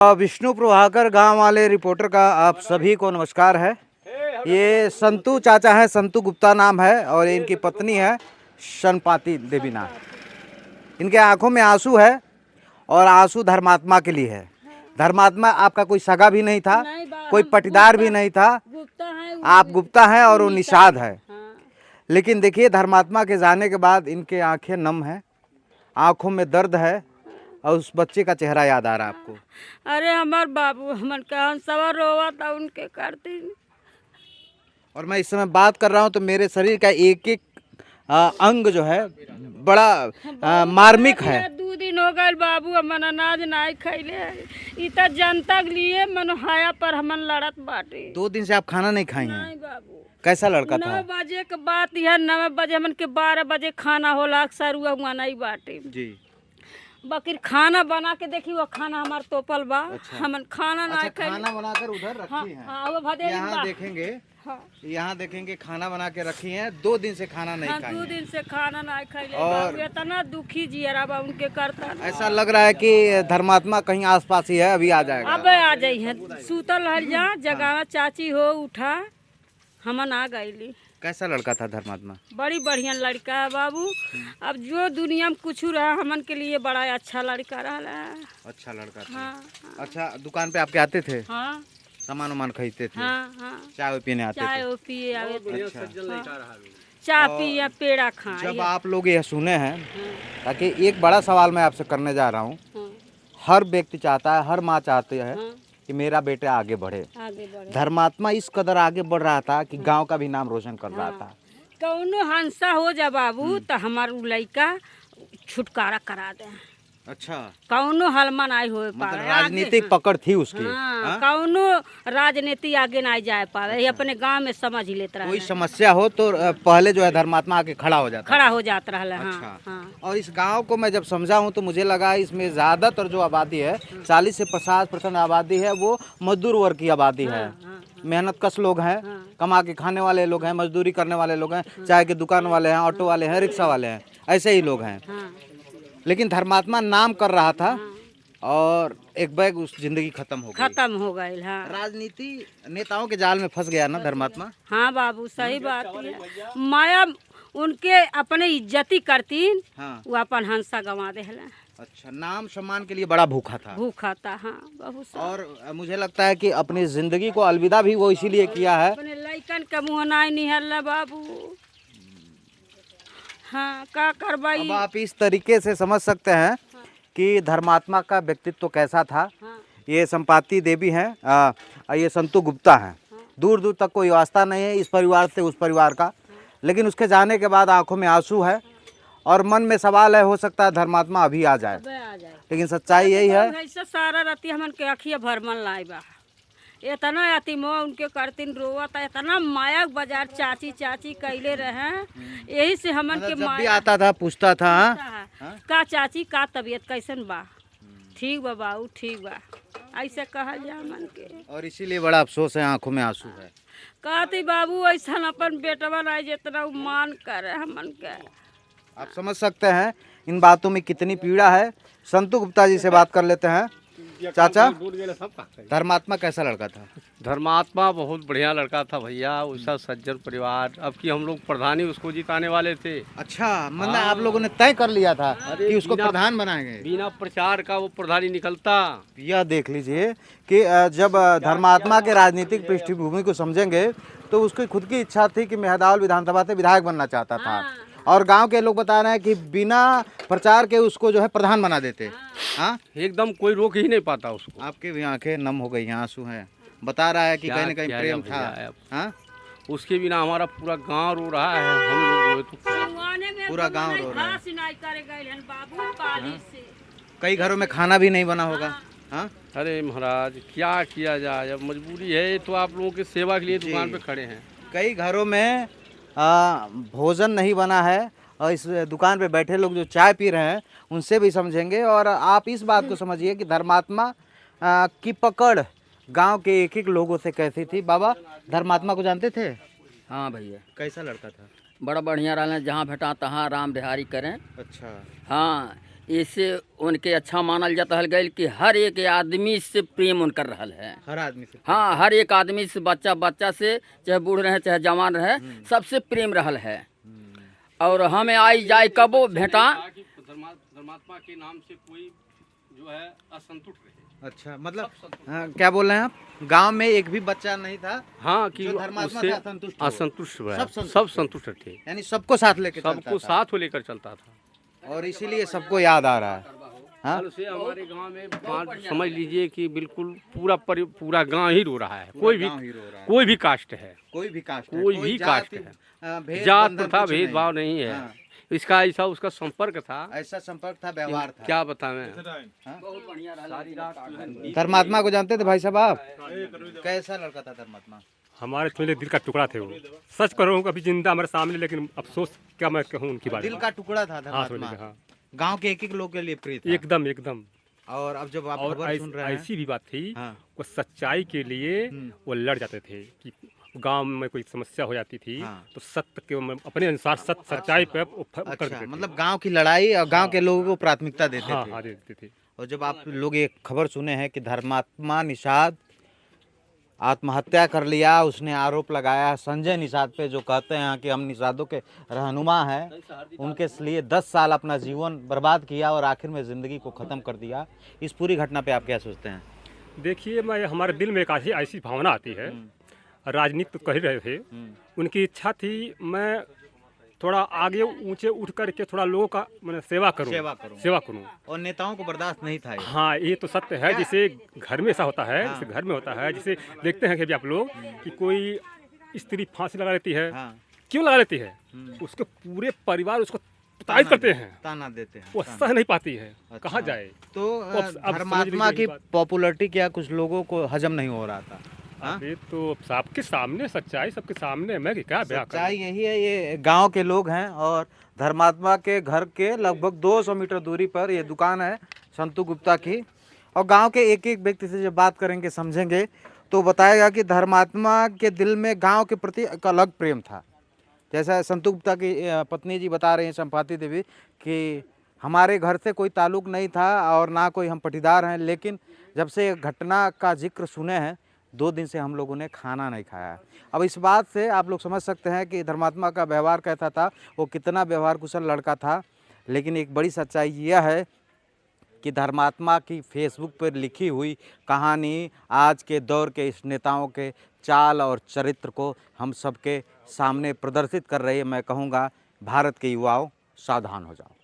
विष्णु प्रभाकर गांव वाले रिपोर्टर का आप सभी को नमस्कार है। ये संतू चाचा है, संतू गुप्ता नाम है और इनकी पत्नी है शनपाती देवी नाम। इनके आंखों में आंसू है और आंसू धर्मात्मा के लिए है। धर्मात्मा आपका कोई सगा भी नहीं था, कोई पटीदार भी नहीं था, आप गुप्ता हैं और वो निषाद है। लेकिन देखिए धर्मात्मा के जाने के बाद इनके आंखें नम हैं, आंखों में दर्द है और उस बच्चे का चेहरा याद आ रहा है आपको। अरे हमार बाबू हमन का सवार रोवा था उनके करती। और मैं इस समय बात कर रहा हूँ तो मेरे शरीर का एक एक अंग जो है बड़ा मार्मिक है। 2 दिन हो गए बाबू हमन अनाज नहीं खैले, इतना जनता के लिए मनोहाया पर हमन लड़त बाटे। 2 दिन से आप खाना नहीं खाई हैं? नहीं बाबू। कैसा लड़का था? 9 बजे के बात है, 9 बजे हमन के 12 बजे खाना होला, अक्सर हुआ नहीं बाटे जी। बकर खाना बना के देखी वो खाना हमार तोपल बा। अच्छा। हमन खाना ना अच्छा, खाना बनाकर उधर रखी हैं। हाँ, वो भदे यहाँ देखेंगे, यहाँ देखेंगे खाना बना के रखी हैं। 2 दिन से खाना नहीं खाई 2 दिन से खाना नहीं खाई और इतना दुखी जियरा बा उनके करता। ऐसा लग रहा है कि धर्मात्मा कहीं आसपास ही है, अभी आ जाएगा। अब आ जाई है, सूतल हल जा जगह चाची हो उठा, हमन आ गईली। कैसा लड़का था धर्मात्मा? बड़ी बढ़िया लड़का है बाबू। अब जो दुनिया में कुछ रहा हमन के लिए बड़ा अच्छा लड़का रहा। अच्छा लड़का था। हाँ, अच्छा, दुकान पे आपके आते थे? हाँ, सामान वामान खरीदते थे? हाँ, हाँ। चाय पीने आते थे? चाय पिए आवे थे। अच्छा। चाय पिए पेड़ा खाए। जब आप लोग यह सुने हैं, ताकि एक बड़ा सवाल मैं आपसे करने जा रहा हूँ। हर व्यक्ति चाहता है, हर माँ चाहती है कि मेरा बेटा आगे बढ़े। धर्मात्मा इस कदर आगे बढ़ रहा था कि गांव का भी नाम रोशन कर रहा था। कौनो हंसा हो जा बाबू तो हमार लड़का छुटकारा करा दे। अच्छा, कौनो हलमा नहीं हो मतलब पावे, राजनीतिक पकड़ थी उसकी। हाँ, कौनो राजनीति आगे नहीं जा पावे, अपने गांव में समझ ही लेता कोई समस्या हो तो पहले जो है धर्मात्मा आके खड़ा हो जाता रहा। अच्छा। हाँ, हाँ। और इस गांव को मैं जब समझा हूँ तो मुझे लगा इसमें ज्यादातर जो आबादी है 40 से 50% आबादी है वो मजदूर वर्ग की आबादी है। मेहनत कश लोग हैं, कमा के खाने वाले लोग हैं, मजदूरी करने वाले लोग हैं, चाय की दुकान वाले हैं, ऑटो वाले हैं, रिक्शा वाले हैं, ऐसे ही लोग हैं। लेकिन धर्मात्मा नाम कर रहा था और एक बैग उस जिंदगी खत्म हो गई। हाँ। राजनीति नेताओं के जाल में फंस गया ना धर्मात्मा। हाँ बाबू सही बात है। माया उनके अपने इज्जती करतीन। हाँ। वो अपन हंसा गंवा दे। अच्छा, नाम सम्मान के लिए बड़ा भूखा था। हाँ बहुत। और मुझे लगता है कि अपनी जिंदगी को अलविदा भी वो इसीलिए किया है। अपने लइकन का मुँह नहीं निहल बाबू। हाँ, का करवाई। अब आप इस तरीके से समझ सकते हैं कि धर्मात्मा का व्यक्तित्व कैसा था। ये संपाति देवी हैं, ये संतू गुप्ता हैं। दूर दूर तक कोई वास्ता नहीं है इस परिवार से उस परिवार का, लेकिन उसके जाने के बाद आंखों में आंसू है और मन में सवाल है, हो सकता है धर्मात्मा अभी आ जाए। लेकिन सच्चाई यही है। सारा राती हमन के अखिया भरमन लाई बा, इतना अति मोह उनके करतीन रोवा था, इतना माया बाजार चाची चाची कैले रहे। यही से हमन के जब भी आता था पूछता था का चाची का तबीयत कैसन बा, ठीक बा बाबू ठीक बा, ऐसे कहल जा मन के। और इसीलिए बड़ा अफसोस है, आंखों में आंसू है। कहती बाबू ऐसा अपन बेटवा नहीं जितना मान करे हमन के। आप समझ सकते हैं इन बातों में कितनी पीड़ा है। संतू गुप्ता जी से बात कर लेते हैं। चाचा, धर्मात्मा कैसा लड़का था? धर्मात्मा बहुत बढ़िया लड़का था भैया, उसका सज्जन परिवार। अब की हम लोग प्रधानी उसको जिताने वाले थे। अच्छा, मतलब आप लोगों ने तय कर लिया था कि उसको प्रधान बनाएंगे? बिना प्रचार का वो प्रधानी निकलता। यह देख लीजिए कि जब धर्मात्मा के राजनीतिक पृष्ठभूमि को समझेंगे तो उसकी खुद की इच्छा थी कि मेहदावल विधानसभा से विधायक बनना चाहता था और गांव के लोग बता रहे हैं कि बिना प्रचार के उसको जो है प्रधान बना देते। हाँ, एकदम कोई रोक ही नहीं पाता उसको। आपके भी आंखें नम हो गई, आंसू हैं। बता रहा है कि कहीं न कहीं प्रेम था। हाँ, उसके बिना हमारा पूरा गांव रो रहा है। हम लोग पूरा गांव रो रहा है। कई घरों में खाना भी नहीं बना होगा। हाँ, अरे महाराज क्या किया जाए, अब मजबूरी है तो आप लोगों की सेवा के लिए दुकान पे खड़े हैं। कई घरों में भोजन नहीं बना है और इस दुकान पे बैठे लोग जो चाय पी रहे हैं उनसे भी समझेंगे। और आप इस बात को समझिए कि धर्मात्मा की पकड़ गांव के एक एक लोगों से कैसी थी। बाबा, धर्मात्मा को जानते थे? हाँ भैया, कैसा लड़का था? बड़ा बढ़िया रहा, जहाँ भेटा तहाँ राम बिहारी करें। अच्छा। हाँ, इससे उनके अच्छा मानल जाता है गैल कि हर एक आदमी से प्रेम उनकर रहल है। हर आदमी से? हाँ, हर एक आदमी से, बच्चा से, चाहे बूढ़ रहे चाहे जवान रहे, सबसे प्रेम रहल है। और हमें आई जाए कबो भेंटा धर्मात्मा के नाम से कोई जो है असंतुष्ट रहे। अच्छा, मतलब क्या बोल रहे हैं आप? गांव में एक भी बच्चा नहीं था हाँ कि जो धर्मात्मा उससे से असंतुष्ट हो। असंतुष्ट रहे। सब सब संतुष्ट थे, यानी सबको साथ लेके चलता सबको था। साथ लेकर चलता था। और इसीलिए सबको याद आ रहा है। हाँ? कल से हमारे गांव में समझ लीजिए कि बिल्कुल पूरा गांव ही रो रहा है। कोई भी कास्ट है, कोई भी कास्ट है, कोई भी कास्ट है, भेद जात बंधन प्रथा कुछ नहीं। भेदभाव नहीं है। हाँ। इसका ऐसा उसका संपर्क था, ऐसा संपर्क था, व्यवहार था। क्या बताएं। धर्मात्मा को जानते थे भाई साहब आप? कैसा लड़का था धर्मात्मा? हमारे थोड़े दिल का टुकड़ा थे वो। सच करो कभी जिंदा हमारे सामने, लेकिन अफसोस क्या मैं कहूँ उनकी बात। दिल का टुकड़ा था हाँ, धर्मात्मा। हाँ। गांव के एक लोग के लिए प्रिय था। एकदम एकदम। और अब जब आप और खबर सुन रहे हैं, ऐसी भी बात थी, हाँ। वो सच्चाई के लिए वो लड़ जाते थे कि गांव में कोई समस्या हो जाती थी, हाँ। तो सत्य के अपने अनुसार सच्चाई पे कर अच्छा, देते थे। मतलब गांव की लड़ाई और गांव के लोगों को प्राथमिकता देते हाँ थे। हाँ, देते थे। और जब आप लोग ये खबर सुने हैं कि धर्मात्मा निषाद आत्महत्या कर लिया, उसने आरोप लगाया संजय निषाद पे, जो कहते हैं कि हम निषादों के रहनुमा हैं, उनके लिए 10 साल अपना जीवन बर्बाद किया और आखिर में ज़िंदगी को ख़त्म कर दिया। इस पूरी घटना पे आप क्या सोचते हैं? देखिए, मैं हमारे दिल में एक ऐसी भावना आती है, राजनीति तो कह ही रहे थे, उनकी इच्छा थी मैं थोड़ा आगे ऊंचे उठ करके थोड़ा लोगों का मैंने सेवा करूं। और नेताओं को बर्दाश्त नहीं था ये। हाँ, ये तो सत्य है। जिसे घर में ऐसा होता है, जैसे घर में होता है, जिसे देखते हैं कि अभी आप लोग कि कोई स्त्री फांसी लगा लेती है, हाँ। क्यों लगा लेती है? उसके पूरे परिवार उसको तारीफ करते हैं, ताना देते हैं, वो सह नहीं पाती है। अच्छा। कहाँ जाए? तो अब समझ धर्मात्मा लीजिए की बात। पॉपुलैरिटी क्या कुछ लोगों को हजम नहीं हो रहा था? हाँ? ये तो सबके सामने सच्चाई, सबके सामने मैं कि क्या बयां करूं? सच्चाई यही है, ये गांव के लोग हैं और धर्मात्मा के घर के लगभग 200 मीटर दूरी पर ये दुकान है संतू गुप्ता की। और गांव के एक एक व्यक्ति से जब बात करेंगे, समझेंगे, तो बताएगा कि धर्मात्मा के दिल में गांव के प्रति एक अलग प्रेम था। जैसा संतू गुप्ता की पत्नी जी बता रही हैं, चंपाती देवी, कि हमारे घर से कोई ताल्लुक नहीं था और ना कोई हम पटीदार हैं, लेकिन जब से घटना का जिक्र सुने हैं 2 दिन से हम लोगों ने खाना नहीं खाया। अब इस बात से आप लोग समझ सकते हैं कि धर्मात्मा का व्यवहार कैसा था, वो कितना व्यवहार कुशल लड़का था। लेकिन एक बड़ी सच्चाई यह है कि धर्मात्मा की फेसबुक पर लिखी हुई कहानी आज के दौर के इस नेताओं के चाल और चरित्र को हम सबके सामने प्रदर्शित कर रही है। मैं कहूँगा, भारत के युवाओं, सावधान हो जाओ।